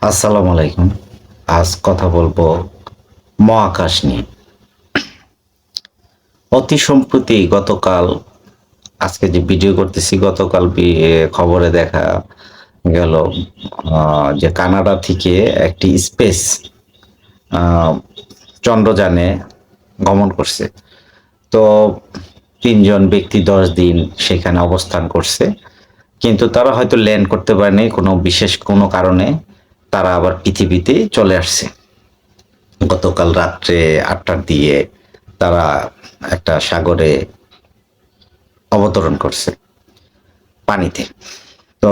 আসসালামু আলাইকুম। আজ কথা বলবো মহাকাশ নিয়ে। অতি সম্প্রতি গতকাল আজকে যে ভিডিও করতেছি গতকাল খবরে দেখা গেল যে কানাডা থেকে একটি স্পেস আ চন্দ্রযানে গমন করছে। তো ৩ জন ব্যক্তি ১০ দিন সেখানে অবস্থান করছে। কিন্তু তারা হয়তো ল্যান্ড করতে পারেনি কোনো বিশেষ কোনো কারণে। তারা আবার পৃথিবীতে চলে আসছে। গতকাল রাত্রে ৮টার দিকে তারা একটা সাগরে অবতরণ করছে পানিতে। তো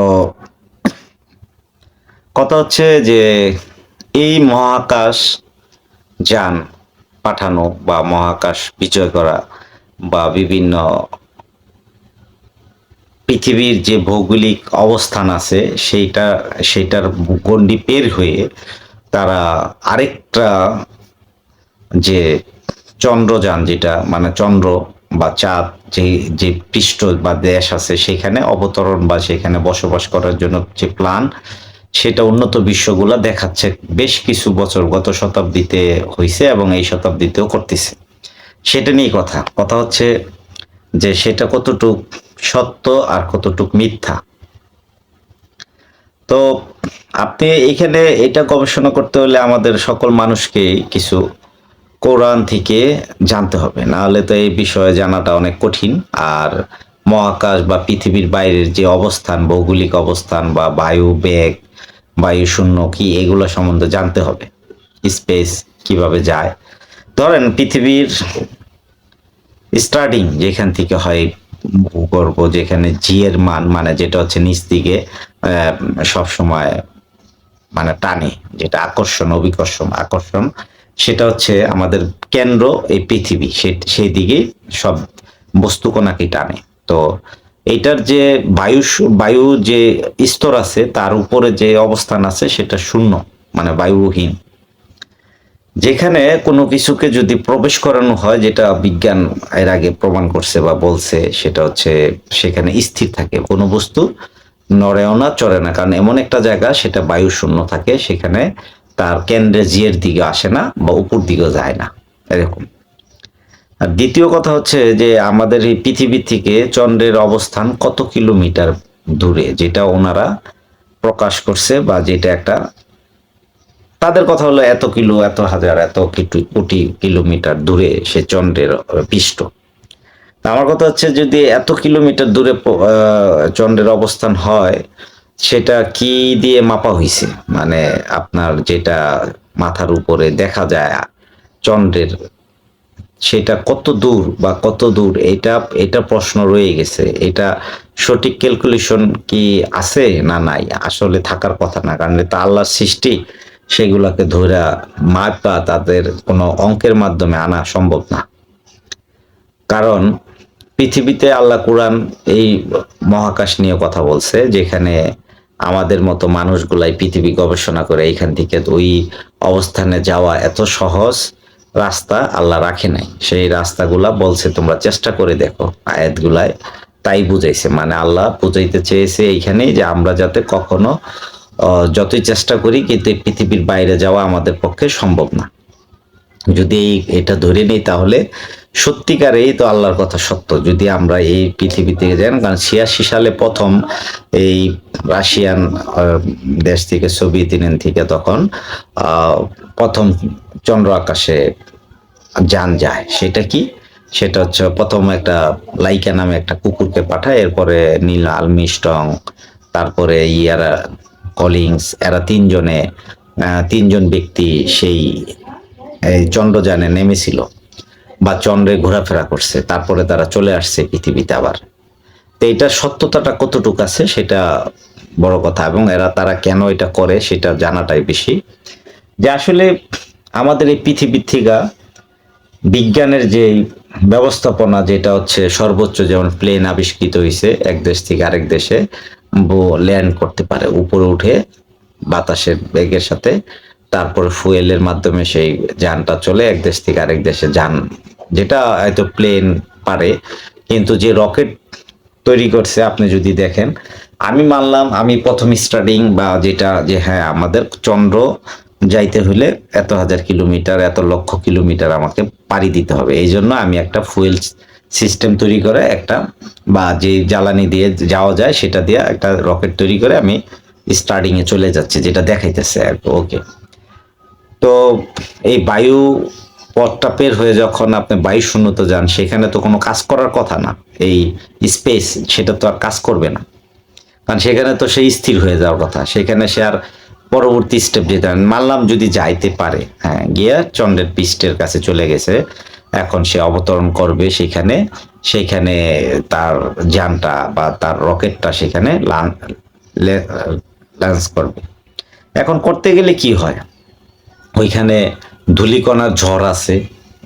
কথা হচ্ছে যে এই মহাকাশ যান পাঠানো বা মহাকাশ বিজয় করা বা বিভিন্ন পৃথিবীর যে ভৌগোলিক অবস্থান আছে সেইটার গণ্ডি পের হয়ে তারা আরেকটা যে চন্দ্রযান যেটা মানে চন্দ্র বা চাঁদ যে পৃষ্ঠ বা দেশ আছে সেখানে অবতরণ বা সেখানে বসবাস করার জন্য যে প্ল্যান সেটা উন্নত বিশ্বগুলা দেখাচ্ছে বেশ কিছু বছর গত শতাব্দীতে হইছে এবং এই শতাব্দীতেও করতেছে। সেটা নিয়ে কথা হচ্ছে যে সেটা কতটুক সত্য আর কতটুক মিথ্যা। তো আপনি এখানে এটা গবেষণা করতে হলে আমাদের সকল মানুষকে কিছু কোরআন থেকে জানতে হবে। না হলে তো এই বিষয়ে জানাটা অনেক কঠিন। আর মহাকাশ বা পৃথিবীর বাইরের যে অবস্থান, ভৌগোলিক অবস্থান বা বায়ু বেগ, বায়ু শূন্য কি এগুলো সম্বন্ধে জানতে হবে। স্পেস কিভাবে যায়। ধরেন পৃথিবীর স্টার্টিং যেখান থেকে হয় ভূগর্ভ যেখানে জি এর মান মানে যেটা হচ্ছে নিচ দিকে সবসময় মানে টানে যেটা আকর্ষণ অভিকর্ষণ আকর্ষণ সেটা হচ্ছে আমাদের কেন্দ্র এই পৃথিবী সেই দিকে সব বস্তুকণাকে টানে। তো এইটার যে বায়ু যে স্তর আছে তার উপরে যে অবস্থান আছে সেটা শূন্য মানে বায়ুহীন। যেখানে কোনো কিছুকে যদি প্রবেশ করানো হয় যেটা বিজ্ঞান এর আগে প্রমাণ করছে বা বলছে সেটা হচ্ছে সেখানে স্থির থাকে কোনো বস্তু নড়েও না চড়ে না কারণ এমন একটা জায়গা সেটা বায়ু শূন্য থাকে সেখানে তার কেন্দ্রে জিয়ের দিকে আসে না বা উপর দিকেও যায় না এরকম। আর দ্বিতীয় কথা হচ্ছে যে আমাদের এই পৃথিবী থেকে চন্দ্রের অবস্থান কত কিলোমিটার দূরে যেটা ওনারা প্রকাশ করছে বা যেটা একটা তাদের কথা হলো এত কিলো এত হাজার এত কোটি কিলোমিটার দূরে সে চন্দ্রের পৃষ্ঠ। আমার কথা হচ্ছে যদি এত কিলোমিটার দূরে চন্দ্রের অবস্থান হয় সেটা কি দিয়ে মাপা হইছে মানে আপনার যেটা মাথার উপরে দেখা যায় চন্দ্রের সেটা কত দূর বা কত দূর এটা এটা প্রশ্ন রয়ে গেছে। এটা সঠিক ক্যালকুলেশন কি আছে না নাই আসলে থাকার কথা না কারণ এটা আল্লাহর সৃষ্টি সেগুলাকে ধইরা মাপা তাদের কোনো অঙ্কের মাধ্যমে আনা সম্ভব না। কারণ পৃথিবীতে আল্লাহ কুরআন এই মহাকাশ নিয়ে কথা বলছে যেখানে আমাদের মতো মানুষগুলাই পৃথিবী গবেষণা করে এইখান থেকে ওই অবস্থানে যাওয়া এত সহজ রাস্তা আল্লাহ রাখে নাই। সেই রাস্তাগুলা বলছে তোমরা চেষ্টা করে দেখো আয়াতগুলায় তাই বুঝাইছে মানে আল্লাহ বুঝাইতে চেয়েছে এইখানেই যে আমরা যাতে কখনো যতই চেষ্টা করি কিন্তু এই পৃথিবীর বাইরে যাওয়া আমাদের পক্ষে সম্ভব না। যদি এটা ধরে নেই তাহলে সত্যিকারেই তো আল্লাহর কথা সত্য যদি আমরা এই পৃথিবী থেকে যাই কারণ ৮৬ সালে প্রথম এই রাশিয়ান দেশ থেকে সোভিয়েত ইউনিয়ন থেকে তখন প্রথম চন্দ্র আকাশে যান যায় সেটা কি সেটা হচ্ছে প্রথম একটা লাইকা নামে একটা কুকুরকে পাঠায় এরপরে নীল আর্মস্ট্রং তারপরে ইয়ারা কলিংস এরা তিনজন ব্যক্তি সেই এই চন্দ্রযানে নেমেছিল বা চন্দ্রে ঘোরাফেরা করছে তারপরে তারা চলে আসছে পৃথিবীতে আবার। তো এটার সত্যতাটা কতটুকু আছে সেটা বড় কথা এবং তারা কেন এটা করে সেটা জানাটাই বেশি। যে আসলে আমাদের এই পৃথিবীর থেকে বিজ্ঞানের যে ব্যবস্থাপনা যেটা হচ্ছে সর্বোচ্চ যেমন প্লেন আবিষ্কৃত হয়েছে এক দেশ থেকে আরেক দেশে ল্যান্ড করতে পারে উপরে উঠে বাতাসের বেগের সাথে তারপরে ফুয়েলের মাধ্যমে সেই যানটা চলে এক দেশ থেকে আরেক দেশে যান যেটা হয়তো প্লেন পারে কিন্তু যে রকেট তৈরি করছে আপনি যদি দেখেন আমি মানলাম, আমি প্রথম স্টার্টিং বা যেটা যে হ্যাঁ আমাদের চন্দ্র যাইতে হলে এত হাজার কিলোমিটার, এত লক্ষ কিলোমিটার আমাকে পাড়ি দিতে হবে। এই জন্য আমি একটা ফুয়েল সিস্টেম তৈরি করে একটা, বা যে জ্বালানি দিয়ে যাওয়া যায় সেটা দিয়ে একটা রকেট তৈরি করে আমি স্টার্টিং এ চলে যাচ্ছে, যেটা দেখাইতেছে আর ওকে। তো এই বায়ু পথটা পের হয়ে যখন আপনি বায়ু শূন্যতে যান, সেখানে তো কোনো কাজ করার কথা না। এই স্পেস সেটা তো আর কাজ করবে না, কারণ সেখানে তো সে স্থির হয়ে যাওয়ার কথা। সেখানে সে আর পরবর্তী স্টেপ যেতে মানলাম যদি যাইতে পারে, হ্যাঁ গিয়ে চন্দ্রের পৃষ্ঠের কাছে চলে গেছে, এখন সে অবতরণ করবে সেখানে। সেইখানে তার যানটা বা তার রকেটটা সেখানে লঞ্চ করবে। এখন করতে গেলে কি হয়, ওইখানে ধূলিকণার ঝড় আছে,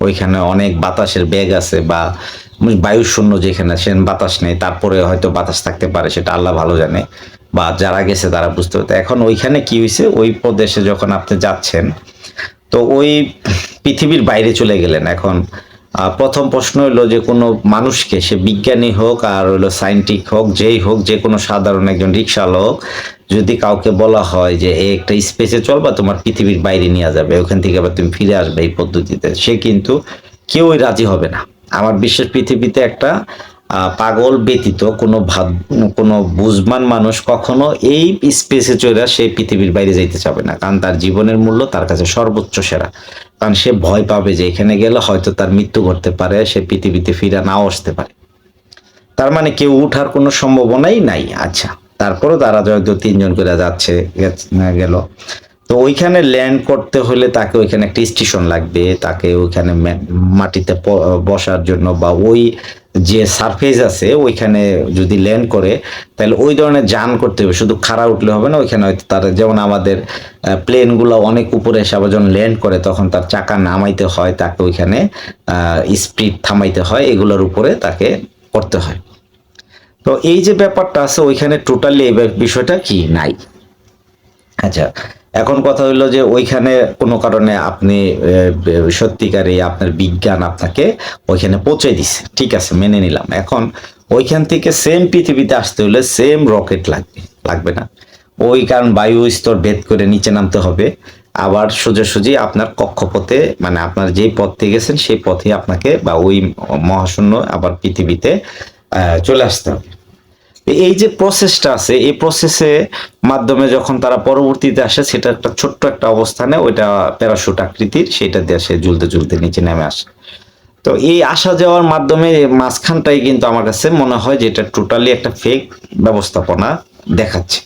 ওইখানে অনেক বাতাসের বেগ আছে, বা বায়ু শূন্য যেখানে সেন বাতাস নেই, তারপরে হয়তো বাতাস থাকতে পারে, সেটা আল্লাহ ভালো জানে, বা যারা গেছে তারা বুঝতে পারতো। এখন ওইখানে কি হয়েছে, ওই প্রদেশে যখন আপনি যাচ্ছেন, তো ওই পৃথিবীর বাইরে চলে গেলেন। এখন প্রথম প্রশ্ন হলো যে কোনো মানুষকে, সে বিজ্ঞানী হোক আর হলো সায়েন্টিস্ট হোক, যেই হোক, যে কোনো সাধারণ একজন রিক্সাওয়ালা হোক, যদি কাউকে বলা হয় যে এই একটা স্পেসে চলবা, তোমার পৃথিবীর বাইরে নিয়ে যাবে, ওখান থেকে আবার তুমি ফিরে আসবে এই পদ্ধতিতে, সে কিন্তু কেউই রাজি হবে না। আমার বিশ্বাস পৃথিবীতে একটা পাগল ব্যতীত কোনো বুঝমান মানুষ কখনো এই স্পেসে চলে সেই পৃথিবীর বাইরে যাইতে চাবে না, কারণ তার জীবনের মূল্য তার কাছে সর্বোচ্চ সেরা। কারণ সে ভয় পাবে যে এখানে গেলে হয়তো তার মৃত্যু ঘটতে পারে, সে পৃথিবীতে ফিরে নাও আসতে পারে। তার মানে কেউ উঠার কোনো সম্ভাবনাই নাই। আচ্ছা, তারপরও তারা হয়তো 3 জন করে যাচ্ছে, গেল। তো ওইখানে ল্যান্ড করতে হলে তাকে ওইখানে একটা স্টেশন লাগবে, তাকে ওইখানে মাটিতে বসার জন্য, বা ওই যে সারফেস আছে ওইখানে যদি ল্যান্ড করে, তাহলে ওই ধরনের যান করতে হবে। শুধু খাড়া উঠলে হবে না, ওইখানে হয়তো তার, যেমন আমাদের প্লেনগুলো অনেক উপরে এসে আবার যখন ল্যান্ড করে তখন তার চাকা নামাইতে হয়, তাকে ওইখানে স্পিড থামাইতে হয়, এগুলোর উপরে তাকে করতে হয়। তো এই যে ব্যাপারটা আছে ওইখানে টোটালি এই বিষয়টা কি নাই। আচ্ছা, এখন কথা হলো যে ওইখানে কোনো কারণে আপনি সত্যিকারে আপনার বিজ্ঞান আপনাকে ওইখানে পৌঁছে দিছে, ঠিক আছে মেনে নিলাম। এখন ওইখান থেকে সেম পৃথিবীতে আসতে হলে সেম রকেট লাগবে, লাগবে না? ওই কারণ বায়ু স্তর ভেদ করে নিচে নামতে হবে, আবার সোজাসুজি আপনার কক্ষপথে, মানে আপনার যেই পথে গেছেন সেই পথে আপনাকে, বা ওই মহাশূন্য আবার পৃথিবীতে চলে আসতে হবে। এই যে প্রসেসটা আছে, এই প্রসেসে মাধ্যমে যখন তারা পরবর্তীতে আসে, সেটা একটা ছোট্ট একটা অবস্থানে, ওইটা প্যারাশুট আকৃতির, সেটা দিয়ে সে ঝুলতে ঝুলতে নিচে নেমে আসে। তো এই আসা যাওয়ার মাধ্যমে মাঝখানটাই কিন্তু আমার কাছে মনে হয় যে এটা টোটালি একটা ফেক ব্যবস্থাপনা দেখাচ্ছে।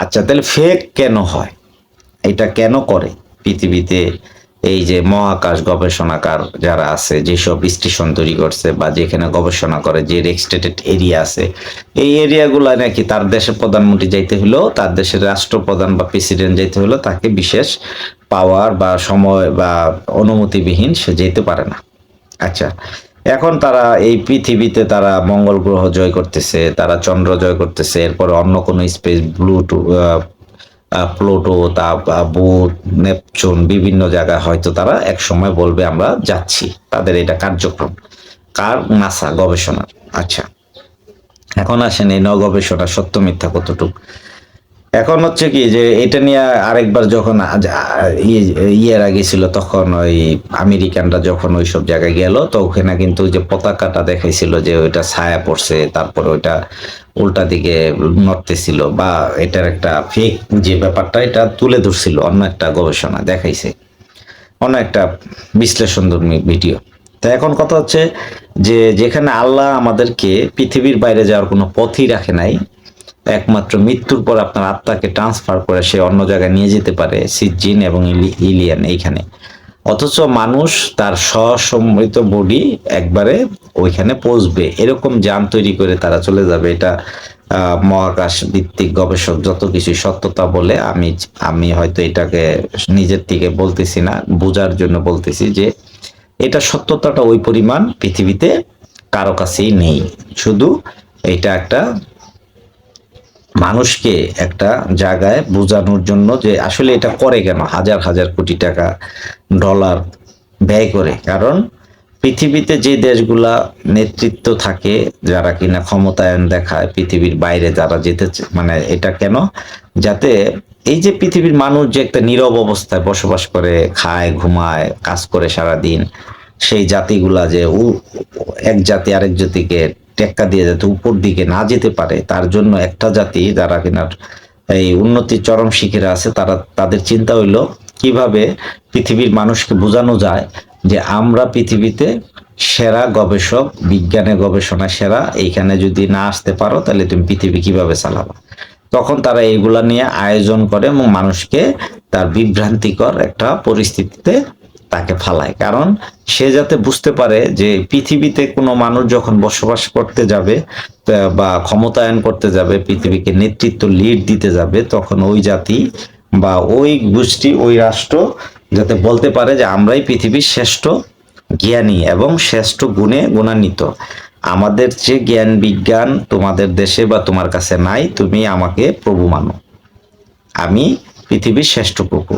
আচ্ছা, তাহলে ফেক কেন হয়, এটা কেন করে পৃথিবীতে এই যে মহাকাশ গবেষণাকার যারা আছে, যেসব স্টেশন তৈরি করছে বা যেখানে গবেষণা করে, যে রেস্ট্রিক্টেড এরিয়া আছে, এই এরিয়াগুলো নাকি তার দেশের প্রধানমন্ত্রী যাইতে হলেও, তার দেশের রাষ্ট্রপ্রধান বা প্রেসিডেন্ট যাইতে হলেও তাকে বিশেষ পাওয়ার বা সময় বা অনুমতিবিহীন সে যেতে পারে না। আচ্ছা, এখন তারা এই পৃথিবীতে তারা মঙ্গল গ্রহ জয় করতেছে, তারা চন্দ্র জয় করতেছে, এরপরে অন্য কোনো স্পেস প্লুটো, তা বুধ, নেপচুন, বিভিন্ন জায়গায় হয়তো তারা এক সময় বলবে আমরা যাচ্ছি, তাদের এটা কার্যক্রম, কার, নাসা গবেষণা। আচ্ছা, এখন আসেন এই গবেষণা সত্য মিথ্যা কতটুকু। এখন হচ্ছে কি যে এটা নিয়ে আরেকবার যখন ইয়ের আগে ছিল, তখন ওই আমেরিকানরা যখন ওইসব জায়গায় গেল, তো ওখানে কিন্তু ওই যে পতাকাটা দেখাইছিল যে ওইটা ছায়া পড়ছে, তারপরে ওইটা উল্টা দিকে নড়তেছিল, বা এটার একটা ফেক যে ব্যাপারটা এটা তুলে ধরছিল, অন্য একটা গবেষণা দেখাইছে, অন্য একটা বিশ্লেষণধর্মী ভিডিও। তো এখন কথা হচ্ছে যে যেখানে আল্লাহ আমাদেরকে পৃথিবীর বাইরে যাওয়ার কোনো পথই রাখে নাই, একমাত্র মৃত্যুর পর আপনার আত্মাকে ট্রান্সফার করে সে অন্য জায়গায় নিয়ে যেতে পারে, সিজিন এবং ইলিয়ান এইখানে, অথচ মানুষ তার স্বসম্মিত বডি একবারে ওইখানে পৌঁছবে এরকম যান তৈরি করে তারা চলে যাবে। এটা মহাকাশ ভিত্তিক গবেষক যত কিছু সত্যতা বলে, আমি আমি হয়তো এটাকে নিজের থেকে বলতেছি না, বোঝার জন্য বলতেছি যে এটা সত্যতাটা ওই পরিমাণ পৃথিবীতে কারো কাছেই নেই। শুধু এটা একটা মানুষকে একটা জায়গায় বোঝানোর জন্য যে আসলে এটা করে কেন, হাজার হাজার কোটি টাকা, ডলার ব্যয় করে, কারণ পৃথিবীতে যে দেশগুলা নেতৃত্ব থাকে, যারা কিনা ক্ষমতায়ন দেখায় পৃথিবীর বাইরে যারা মানে এটা কেন, যাতে এই যে পৃথিবীর মানুষ যে একটা নীরব অবস্থায় বসবাস করে, খায়, ঘুমায়, কাজ করে সারাদিন, সেই জাতিগুলা যে এক জাতি আরেক জাতিকে টেক্কা দিয়ে যাতে উপর দিকে না যেতে পারে, তার জন্য একটা জাতি যারা কিনা এই উন্নতির চরম শিখরে আছে, তাদের চিন্তা হইলো কিভাবে পৃথিবীর মানুষকে বোঝানো যায় যে আমরা পৃথিবীতে সেরা গবেষক, বিজ্ঞানের গবেষণা সেরা, এইখানে যদি না আসতে পারো তাহলে তুমি পৃথিবী কিভাবে চালাবা। তখন তারা এইগুলা নিয়ে আয়োজন করে এবং মানুষকে তার বিভ্রান্তিকর একটা পরিস্থিতিতে তাকে ফালায়, কারণ সে যাতে বুঝতে পারে যে পৃথিবীতে কোনো মানুষ যখন বসবাস করতে যাবে বা ক্ষমতায়ন করতে যাবে, পৃথিবীকে নেতৃত্ব লিড দিতে যাবে, তখন ওই জাতি বা ওই গোষ্ঠী, ওই রাষ্ট্র যাতে বলতে পারে যে আমরাই পৃথিবীর শ্রেষ্ঠ জ্ঞানী এবং শ্রেষ্ঠ গুণে গুণান্বিত। আমাদের যে জ্ঞান বিজ্ঞান তোমাদের দেশে বা তোমার কাছে নাই, তুমি আমাকে প্রভু মানো, আমি পৃথিবীর শ্রেষ্ঠ প্রভু।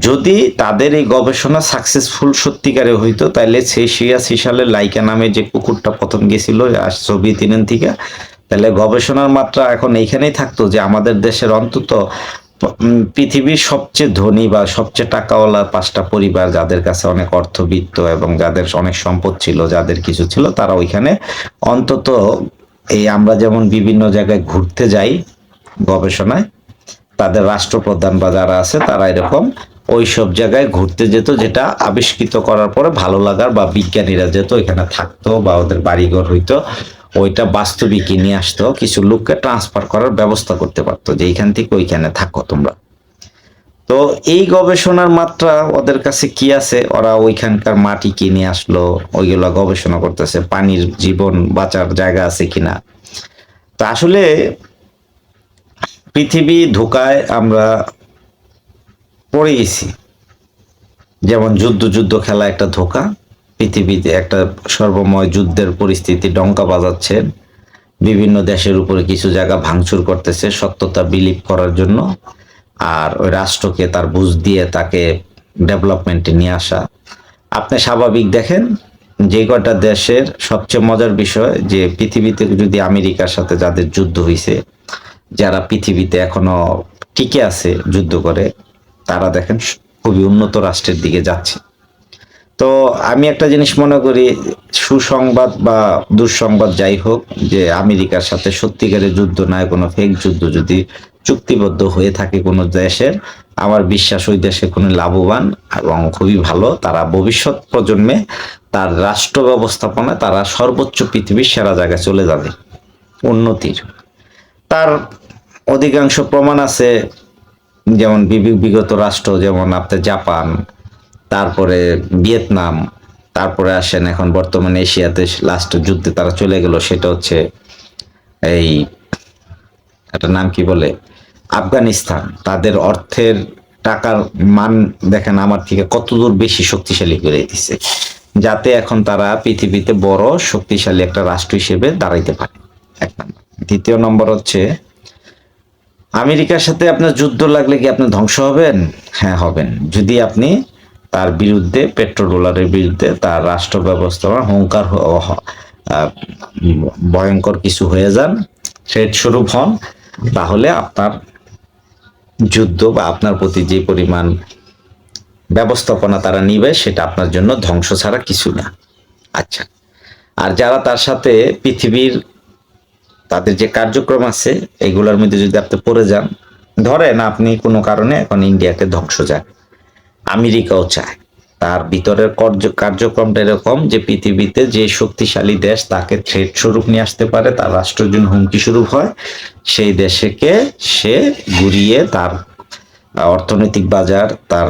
যদি তাদের এই গবেষণা সাকসেসফুল সত্যিকারে হইতো, তাহলে সেই 86 সালে লাইকা নামে যে কুকুরটা প্রথম গেছিল সোভিয়েত ইউনিয়ন থেকে, তাহলে গবেষণার মাত্রা এখন এইখানেই থাকতো যে আমাদের দেশের অন্তত পৃথিবীর সবচেয়ে ধনী বা সবচেয়ে টাকাওয়ালা 5টা পরিবার, যাদের কাছে অনেক অর্থবিত্ত এবং যাদের অনেক সম্পদ ছিল, যাদের কিছু ছিল, তারা ওইখানে অন্তত এই আমরা যেমন বিভিন্ন জায়গায় ঘুরতে যাই গবেষণায়, তাদের রাষ্ট্রপ্রধান বা যারা আছে তারা এরকম ওই সব জায়গায় ঘুরতে যেত, যেটা আবিষ্কৃত করার পরে ভালো লাগার, বা বিজ্ঞানীরা যেত এখানে থাকতো বা ওদের বাড়িঘর হইতো, ওইটা বাস্তবিক নিয়ে আসতো, কিছু লোককে ট্রান্সফার করার ব্যবস্থা করতে পারতো যে এইখান থেকে ওইখানে থাকো তোমরা। তো এই গবেষণার মাত্রা ওদের কাছে কি আছে, ওরা ওইখানকার মাটি কিনে আসলো, ওইগুলা গবেষণা করতেছে, পানির জীবন বাঁচার জায়গা আছে কিনা। তা আসলে পৃথিবী ধোকায় আমরা পড়ে গেছি। যেমন যুদ্ধ খেলা একটা ধোকা, পৃথিবীতে একটা সর্বময় যুদ্ধের পরিস্থিতি ডঙ্কা বাজাচ্ছে, বিভিন্ন দেশের উপরে কিছু জায়গা ভাঙচুর করতেছে সত্যতা বিলিভ করার জন্য, আর ওই রাষ্ট্রকে তার বুঝ দিয়ে তাকে ডেভেলপমেন্টে নিয়ে আসা। আপনি স্বাভাবিক দেখেন যে কটা দেশের সবচেয়ে মজার বিষয় যে পৃথিবীতে যদি আমেরিকার সাথে যাদের যুদ্ধ হয়েছে, যারা পৃথিবীতে এখনো টিকে আছে যুদ্ধ করে, তারা দেখেন খুবই উন্নত রাষ্ট্রের দিকে যাচ্ছে। তো আমি একটা জিনিস মনে করি, সুসংবাদ বা দুঃসংবাদ যাই হোক, যে আমেরিকার সাথে সত্যিকারের যুদ্ধ নয়, কোনো ফেক যুদ্ধ যদি চুক্তিবদ্ধ হয়ে থাকে কোনো দেশের, আমার বিশ্বাস ওই দেশে কোনো লাভবান এবং খুবই ভালো, তারা ভবিষ্যৎ প্রজন্মে তার রাষ্ট্র ব্যবস্থাপনায় তারা সর্বোচ্চ পৃথিবীর সেরা জায়গায় চলে যাবে উন্নতির। তার অধিকাংশ প্রমাণ আছে, যেমন বিগত রাষ্ট্র যেমন আপনার জাপান, তারপরে ভিয়েতনাম, তারপরে আসেন এখন বর্তমানে এশিয়াতে লাস্ট যুদ্ধে তারা চলে গেল, সেটা হচ্ছে এই একটা নাম কি বলে, আফগানিস্তান। তাদের অর্থের টাকার মান দেখেন আমার থেকে কতদূর বেশি শক্তিশালী করে দিচ্ছে, যাতে এখন তারা পৃথিবীতে বড় শক্তিশালী একটা রাষ্ট্র হিসেবে দাঁড়াইতে পারে। এক নম্বর। দ্বিতীয় নম্বর হচ্ছে, আমেরিকার সাথে আপনার যুদ্ধ লাগলে কি আপনি ধ্বংস হবেন? হ্যাঁ হবেন, যদি আপনি তার বিরুদ্ধে, পেট্রো ডলারের বিরুদ্ধে তার রাষ্ট্র ব্যবস্থাপনা হুঙ্কার ভয়ঙ্কর কিছু হয়ে যান, থ্রেট স্বরূপ হন, তাহলে আপনার যুদ্ধ বা আপনার প্রতি যে পরিমাণ ব্যবস্থাপনা তারা নিবে, সেটা আপনার জন্য ধ্বংস ছাড়া কিছু না। আচ্ছা, আর যারা তার সাথে পৃথিবীর তাদের যে কার্যক্রম আছে এগুলোর মধ্যে যদি আপনি পড়ে যান, ধরেন আপনি কোনো কারণে এখন ইন্ডিয়াকে ধ্বংস চায়, আমেরিকাও চায়, তার ভিতরের কার্যক্রমটা এরকম যে পৃথিবীতে যে শক্তিশালী দেশ তাকে থ্রেট স্বরূপ নিয়ে আসতে পারে, তার রাষ্ট্রের জন্য হুমকি স্বরূপ হয়, সেই দেশকে সে ঘুরিয়ে তার অর্থনৈতিক বাজার, তার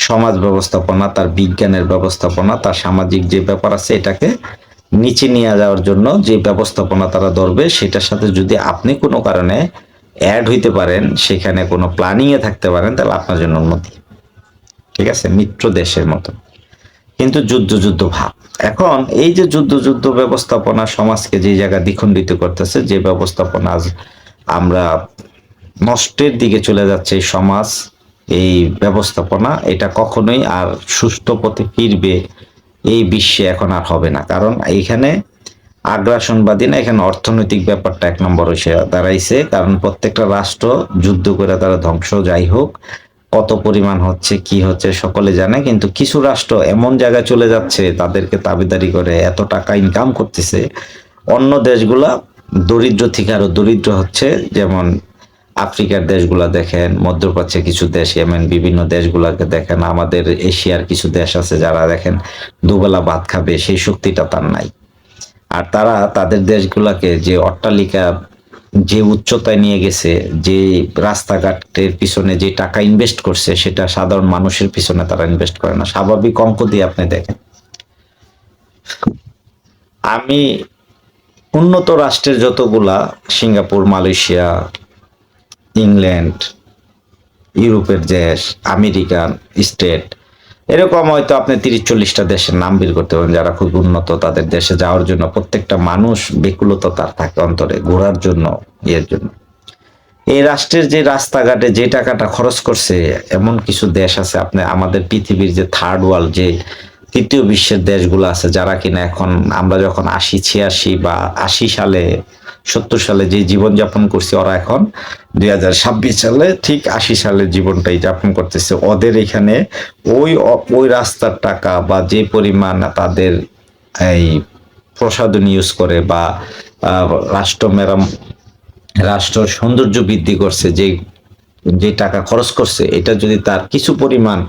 সমাজ ব্যবস্থাপনা, তার বিজ্ঞানের ব্যবস্থাপনা, তার সামাজিক যে ব্যাপার আছে, এটাকে নিচে নিয়ে যাওয়ার জন্য যে ব্যবস্থাপনা তারা ধরবে, সেটার সাথে যদি আপনি কোনো কারণে অ্যাড হইতে পারেন, সেখানে কোনো প্ল্যানিং এ থাকতে পারেন, তাহলে আপনার জন্য উন্নতি। ঠিক আছে, মিত্র দেশের মতো। কিন্তু যুদ্ধ ভাব, এখন এই যে যুদ্ধ ব্যবস্থাপনা সমাজকে যে জায়গা দ্বিখণ্ডিত করতেছে, যে ব্যবস্থাপনা আজ আমরা নষ্টের দিকে চলে যাচ্ছে এই সমাজ, এই ব্যবস্থাপনা, এটা কখনোই আর সুস্থ পথে ফিরবে এই বিশ্বে এখন আর হবে না, কারণ এইখানে আগ্রাসনবাদী না, এখানে অর্থনৈতিক ব্যাপারটা এক নম্বর এসে দাঁড়াইছে। কারণ প্রত্যেকটা রাষ্ট্র যুদ্ধ করে তারা ধ্বংস, যাই হোক কত পরিমাণ হচ্ছে কি হচ্ছে সকলে জানে, কিন্তু কিছু রাষ্ট্র এমন জায়গায় চলে যাচ্ছে তাদেরকে তাবেদারি করে এত টাকা ইনকাম করতেছে, অন্য দেশগুলা দরিদ্র থেকে আরো দরিদ্র হচ্ছে। যেমন আফ্রিকার দেশগুলা দেখেন, মধ্যপ্রাচ্যের কিছু দেশ, ইয়েমেন, বিভিন্ন দেশগুলাকে দেখেন, আমাদের এশিয়ার কিছু দেশ আছে যারা দেখেন দুবেলা ভাত খাবে সেই শক্তিটা তার নাই। আর তারা তাদের দেশগুলাকে যে অট্টালিকা, যে উচ্চতায় নিয়ে গেছে, যে রাস্তাঘাটের পিছনে যে টাকা ইনভেস্ট করছে, সেটা সাধারণ মানুষের পিছনে তারা ইনভেস্ট করে না। স্বাভাবিক অঙ্ক দিয়ে আপনি দেখেন, আমি উন্নত রাষ্ট্রের যতগুলা, সিঙ্গাপুর, মালয়েশিয়া, ইংল্যান্ড, ইউরোপের দেশ, আমেরিকান স্টেট, এরকম হয়তো আপনি 30-40টা দেশের নাম বের করতে পারেন যারা খুব উন্নত। তাদের দেশে যাওয়ার জন্য প্রত্যেকটা মানুষ ব্যাকুলতা তার থাকে অন্তরে, ঘোরার জন্য, ইয়ের জন্য। এই রাষ্ট্রের যে রাস্তাঘাটে যে টাকাটা খরচ করছে, এমন কিছু দেশ আছে আপনি, আমাদের পৃথিবীর যে থার্ড ওয়ার্ল্ড, যে তৃতীয় বিশ্বের দেশগুলো আছে, যারা কিনা এখন আমরা যখন 80, 86 বা 80 সালে, 70 সালে যে জীবনযাপন করছি, ওরা এখন 2026 সালে ঠিক 80 সালের জীবনটাই যাপন করতেছে। ওদের এখানে ওই রাস্তার টাকা বা যে পরিমাণ তাদের এই প্রসাধন ইউজ করে বা রাষ্ট্র মেরাম, রাষ্ট্র সৌন্দর্য বৃদ্ধি করছে, যে যে টাকা খরচ করছে, এটা যদি তার কিছু পরিমাণ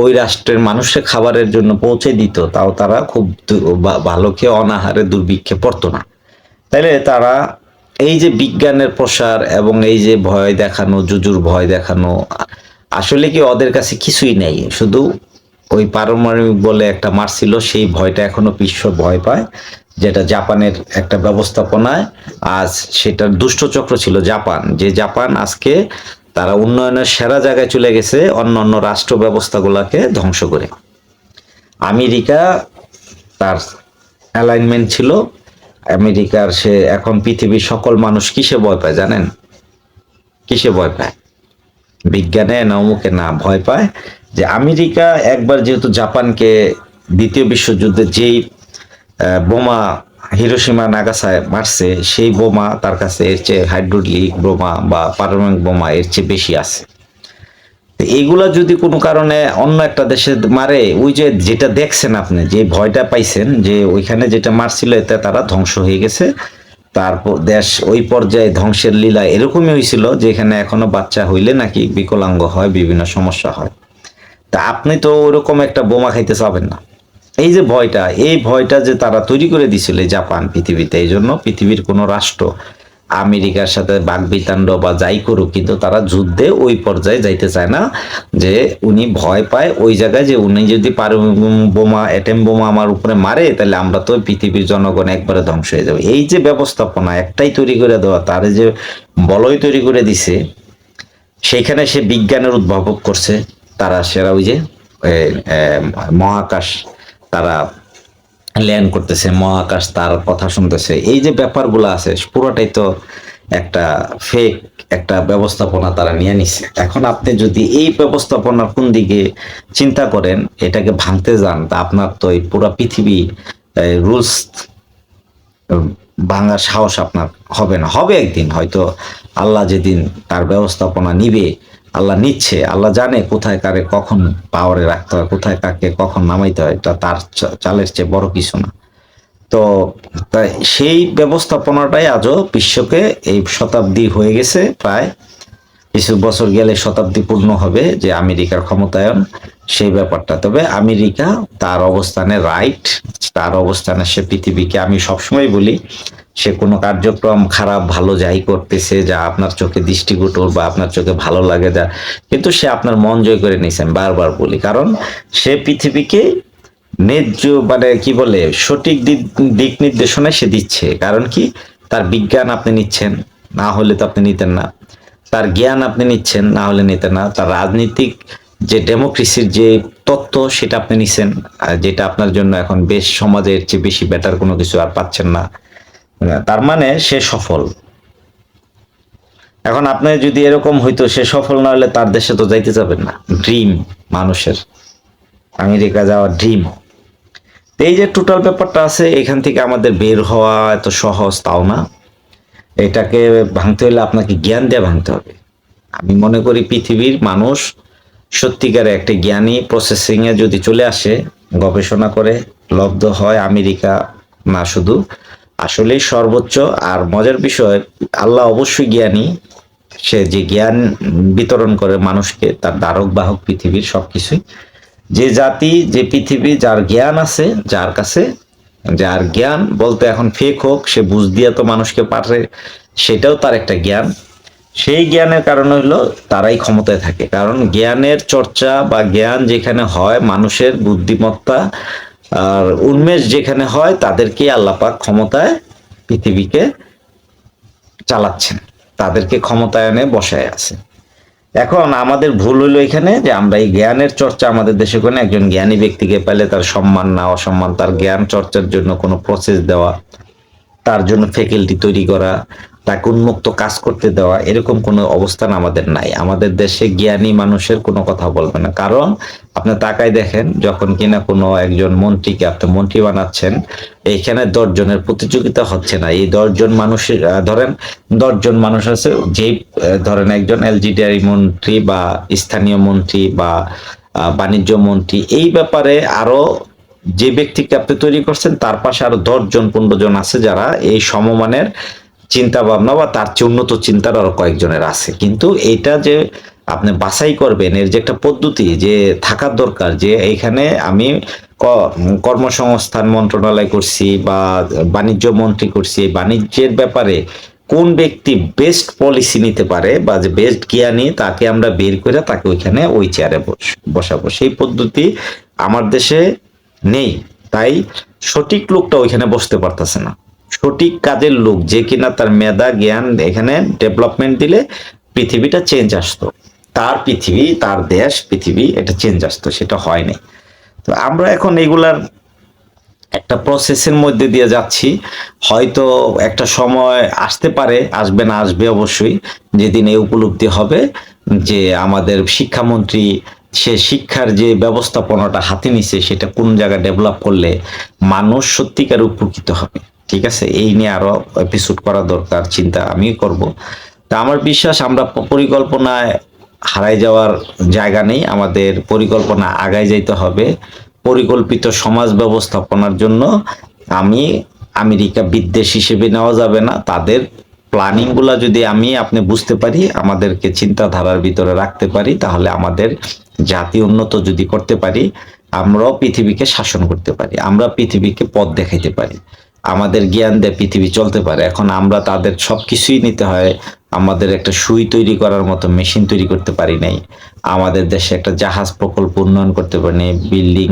ওই রাষ্ট্রের মানুষের খাবারের জন্য পৌঁছে দিত, তাও তারা খুব ভালো খেয়ে অনাহারে দুর্ভিক্ষে পড়তো না। তাইলে তারা এই যে বিজ্ঞানের প্রসার এবং এই যে ভয় দেখানো, জুজুর ভয় দেখানো, আসলে কি ওদের কাছে কিছুই নেই, শুধু ওই পারমাণবিক বলে একটা মারছিল, সেই ভয়টা এখনো বিশ্ব ভয় পায়, যেটা জাপানের একটা ব্যবস্থাপনায় আজ সেটার দুষ্টচক্র ছিল জাপান, যে জাপান আজকে তারা উন্নয়নের সেরা জায়গায় চলে গেছে অন্য অন্য রাষ্ট্র ব্যবস্থাগুলোকে ধ্বংস করে। আমেরিকা তার অ্যালাইনমেন্ট ছিল, আমেরিকার সে এখন পৃথিবীর সকল মানুষ কিসে ভয় পায় জানেন? কিসে ভয় পায়? বিজ্ঞানে না অমুকে না, ভয় পায় যে আমেরিকা একবার যেহেতু জাপানকে দ্বিতীয় বিশ্বযুদ্ধে যেই বোমা হিরোশিমা নাগাসায় মারছে, সেই বোমা তার কাছে এর চেয়ে হাইড্রোলিক বোমা বা পারমাণবিক বোমা এর চেয়ে বেশি আছে। এইগুলা যদি কোনো কারণে অন্য একটা দেশে মারে, ওই যে যেটা দেখছেন আপনি, যে ভয়টা পাইছেন যে ওইখানে যেটা মারছিল এতে তারা ধ্বংস হয়ে গেছে, তারপর দেশ ওই পর্যায়ে ধ্বংসের লীলা এরকমই হয়েছিল, যেখানে এখনো বাচ্চা হইলে নাকি বিকলাঙ্গ হয়, বিভিন্ন সমস্যা হয়। তা আপনি তো ওরকম একটা বোমা খাইতে চাবেন না। এই যে ভয়টা, এই ভয়টা যে তারা তৈরি করে দিছিল জাপান পৃথিবীতে, এই জন্য পৃথিবীর কোনো রাষ্ট্র আমেরিকার সাথে বাকবিতণ্ড বা যাই করুক, কিন্তু তারা যুদ্ধে ওই পর্যায়ে যাইতে চায় না, যে উনি ভয় পায় ওই জায়গায় যে উনি যদি পারমাণবিক বোমা, অ্যাটম বোমা আমার উপরে মারে, তাহলে আমরা তো পৃথিবীর জনগণ একবারে ধ্বংস হয়ে যাবে। এই যে ব্যবস্থাপনা একটাই তৈরি করে দেওয়া, তার যে বলয় তৈরি করে দিছে, সেইখানে সে বিজ্ঞানের উদ্ভাবক করছে তারা, সেরা ওই যে মহাকাশ, তারা ল্যান্ড করতেছে, মহাকাশ তার কথা শুনতেছে, এই যে ব্যাপারগুলো আছে পুরোটাই তো একটা ফেক একটা ব্যবস্থাপনা তারা নিয়ে নিছে। এখন আপনি যদি এই ব্যবস্থাপনার কোন দিকে চিন্তা করেন, এটাকে ভাঙতে যান, তা আপনার তো এই পুরো পৃথিবী রুলস ভাঙার সাহস আপনার হবে না। হবে একদিন হয়তো, আল্লাহ যেদিন তার ব্যবস্থাপনা নিবে, আল্লাহ নিচ্ছে, আল্লাহ জানে কোথায় কারে কখন পাওয়ারে রাখতে হয়, কোথায় কাকে কখন নামাইতে হয়, এটা তার চালের চেয়ে বড় কিছু না। তো তাই সেই ব্যবস্থাপনাটাই আজও বিশ্বকে, এই শতাব্দী হয়ে গেছে প্রায়, কিছু বছর গেলে শতাব্দী পূর্ণ হবে যে আমেরিকার ক্ষমতায়ন, সেই ব্যাপারটা। তবে আমেরিকা তার অবস্থানে রাইট, তার অবস্থানে সে পৃথিবীকে, আমি সবসময় বলি, সে কোনো কার্যক্রম খারাপ ভালো যাই করতেছে, যা আপনার চোখে দৃষ্টিকটু বা আপনার চোখে ভালো লাগে, যা, কিন্তু সে আপনার মন জয় করে নিয়েছেন, বারবার বলি, কারণ সে পৃথিবীকে ন্যায্য মানে কি বলে সঠিক দিক নির্দেশনা সে দিচ্ছে। কারণ কি, তার বিজ্ঞান আপনি নিচ্ছেন, না হলে তো আপনি নিতেন না, তার জ্ঞান আপনি নিচ্ছেন, না হলে নিতেন না, তার রাজনীতিক যে ডেমোক্রেসির যে তত্ত্ব সেটা আপনি নিছেন, যেটা আপনার জন্য এখন বেশ সমাজের চেয়ে বেশি বেটার কোনো কিছু আর পাচ্ছেন না, তার মানে সে সফল। এখন আপনি যদি এরকম হইতো, সে সফল না হলে তার দেশে তো যাইতে যাবেন না, ড্রিম মানুষের আমেরিকা যাওয়ার ড্রিম, তো এই যে টোটাল ব্যাপারটা আছে, এখান থেকে আমাদের বের হওয়া এত সহজ তাও না। এটাকে ভাঙতে হলে আপনাকে জ্ঞান দিয়ে ভাঙতে হবে। আমি মনে করি পৃথিবীর মানুষ সত্যিকারে একটা জ্ঞানী প্রসেসিং এ যদি চলে আসে, গবেষণা করে লব্ধ হয় আমেরিকা না শুধু, আসলেই সর্বোচ্চ। আর মজার বিষয়, আল্লাহ অবশ্যই জ্ঞানী, সে যে জ্ঞান বিতরণ করে মানুষকে, তার দ্বারক বাহক পৃথিবীর সবকিছুই। যে জাতি, যে পৃথিবী, যার জ্ঞান আছে, যার কাছে, যার জ্ঞান বলতে এখন ফেক হোক, সে বুঝ দিয়ে তো মানুষকে পারে, সেটাও তার একটা জ্ঞান। সেই জ্ঞানের কারণে হলো তারাই ক্ষমতায় থাকে। কারণ জ্ঞানের চর্চা বা জ্ঞান যেখানে হয়, মানুষের বুদ্ধিমত্তা আর উন্মেষ যেখানে হয়, তাদেরকে আল্লাপাক ক্ষমতায় পৃথিবীকে চালাচ্ছেন, তাদেরকে ক্ষমতায়নে বসায় আছে। এখন আমাদের ভুল হলো এখানে যে আমরা এই জ্ঞানের চর্চা আমাদের দেশে কোনো একজন জ্ঞানী ব্যক্তিকে পেলে তার সম্মান না অসম্মান, তার জ্ঞান চর্চার জন্য কোনো প্রসেস দেওয়া, তার জন্য ফ্যাকাল্টি তৈরি করা, তাকে উন্মুক্ত কাজ করতে দেওয়া, এরকম কোনো অবস্থান আমাদের নাই। আমাদের দেশে জ্ঞানী মানুষের কোনো কথা বলবে না। কারণ আপনি তাকাই দেখেন, যখন কিনা কোনো একজন মন্ত্রীকে আপনি মন্ত্রী বানাচ্ছেন, এইখানে 10 জনের প্রতিযোগিতা হচ্ছে না। এই 10 জন মানুষের ধরেন 10 জন মানুষ আছে, যেই ধরেন একজন এলজিডিআই মন্ত্রী বা স্থানীয় মন্ত্রী বা বাণিজ্য মন্ত্রী, এই ব্যাপারে আরো যে ব্যক্তিকে আপনি তৈরি করছেন তার পাশে আরো 10 জন 15 জন আছে যারা এই সমমানের চিন্তা ভাবনা বা তার চেয়ে উন্নত চিন্তার আরো কয়েকজনের আছে। কিন্তু এটা যে আপনি বাছাই করবেন, এর যে একটা পদ্ধতি যে থাকার দরকার, যে এইখানে আমি কর্মসংস্থান মন্ত্রণালয় করছি বা বাণিজ্য মন্ত্রী করছি, এই বাণিজ্যের ব্যাপারে কোন ব্যক্তি বেস্ট পলিসি নিতে পারে বা যে বেস্ট জ্ঞানী, তাকে আমরা বের করে তাকে ওইখানে ওই চেয়ারে বসাবো, সেই পদ্ধতি আমার দেশে নেই। তাই সঠিক লোকটা ওইখানে বসতে পারতেছে না। সঠিক কাজের লোক যে কিনা তার মেধা জ্ঞান এখানে ডেভেলপমেন্ট দিলে পৃথিবীটা চেঞ্জ আসতো, তার পৃথিবী, তার দেশ, পৃথিবী এটা চেঞ্জ আসতো, সেটা হয়নি। তো আমরা এখন এগুলার একটা প্রসেসের মধ্যে দিয়ে যাচ্ছি। হয়তো একটা সময় আসতে পারে, আসবে না, আসবে অবশ্যই, যেদিন এই উপলব্ধি হবে যে আমাদের শিক্ষামন্ত্রী সে শিক্ষার যে ব্যবস্থাপনাটা হাতে নিছে সেটা কোন জায়গায় ডেভেলপ করলে মানুষ সত্যিকার উপকৃত হবে। ঠিক আছে, এই নিয়ে আরো এপিসোড করা দরকার, চিন্তা আমি করব। তা আমার বিশ্বাস আমরা পরিকল্পনায় হারাই যাওয়ার জায়গা নেই, আমাদের পরিকল্পনা আগায় যাইতে হবে। পরিকল্পিত সমাজ ব্যবস্থাপনার জন্য আমি আমেরিকা বিদ্বেষ হিসেবে নেওয়া যাবে না। তাদের প্ল্যানিং গুলা যদি আমি আপনি বুঝতে পারি, আমাদেরকে চিন্তাধারার ভিতরে রাখতে পারি, তাহলে আমাদের জাতি উন্নত যদি করতে পারি, আমরাও পৃথিবীকে শাসন করতে পারি, আমরা পৃথিবীকে পথ দেখাইতে পারি, আমাদের জ্ঞান দিয়ে পৃথিবী চলতে পারে। এখন আমরা তাদের সবকিছুই নিতে হয়, আমাদের একটা সুই তৈরি করার মতো মেশিন তৈরি করতে পারি নাই, আমাদের দেশে একটা জাহাজ প্রকল্প উন্নয়ন করতে পারি নাই, বিল্ডিং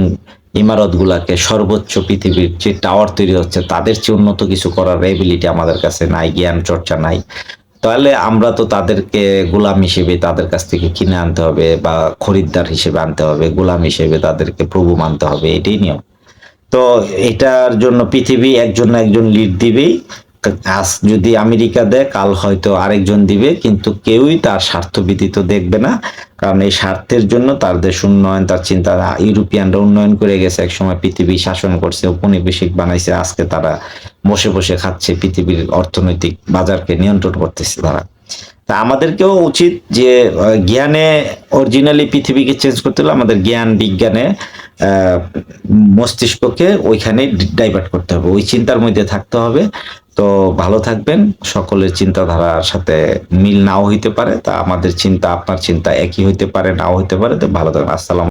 ইমারত গুলাকে সর্বোচ্চ পৃথিবীর যে টাওয়ার তৈরি হচ্ছে তাদের চেয়ে উন্নত কিছু করার এবিলিটি আমাদের কাছে নাই, জ্ঞান চর্চা নাই। তাহলে আমরা তো তাদেরকে গোলাম হিসেবে তাদের কাছ থেকে কিনে আনতে হবে বা খরিদ্দার হিসেবে আনতে হবে, গোলাম হিসেবে তাদেরকে প্রভু মানতে হবে, এটাই নিয়ম। তো এটার জন্য পৃথিবী একজন না একজন লিড দিবেই। আজ যদি আমেরিকা দেয়, কাল হয়তো আরেকজন দিবে, কিন্তু কেউই তার স্বার্থ ব্যতীত দেখবে না। কারণ এই স্বার্থের জন্য তার দেশ উন্নয়ন, তার চিন্তা, ইউরোপিয়ানরা উন্নয়ন করে গেছে, একসময় পৃথিবী শাসন করছে, উপনিবেশিক বানাইছে, আজকে তারা বসে বসে খাচ্ছে, পৃথিবীর অর্থনৈতিক বাজারকে নিয়ন্ত্রণ করতেছে তারা। তা আমাদেরকেও উচিত যে জ্ঞানে অরিজিনালি পৃথিবীকে চেঞ্জ করতে হলে আমাদের জ্ঞান বিজ্ঞানে মস্তিষ্ককে ওইখানে ডাইভার্ট করতে হবে, ওই চিন্তার মধ্যে থাকতে হবে। তো ভালো থাকবেন। সকলের চিন্তাধারার সাথে মিল নাও হইতে পারে, তা আমাদের চিন্তা আপনার চিন্তা একই হইতে পারে, নাও হইতে পারে। তো ভালো থাকবেন। আসসালাম।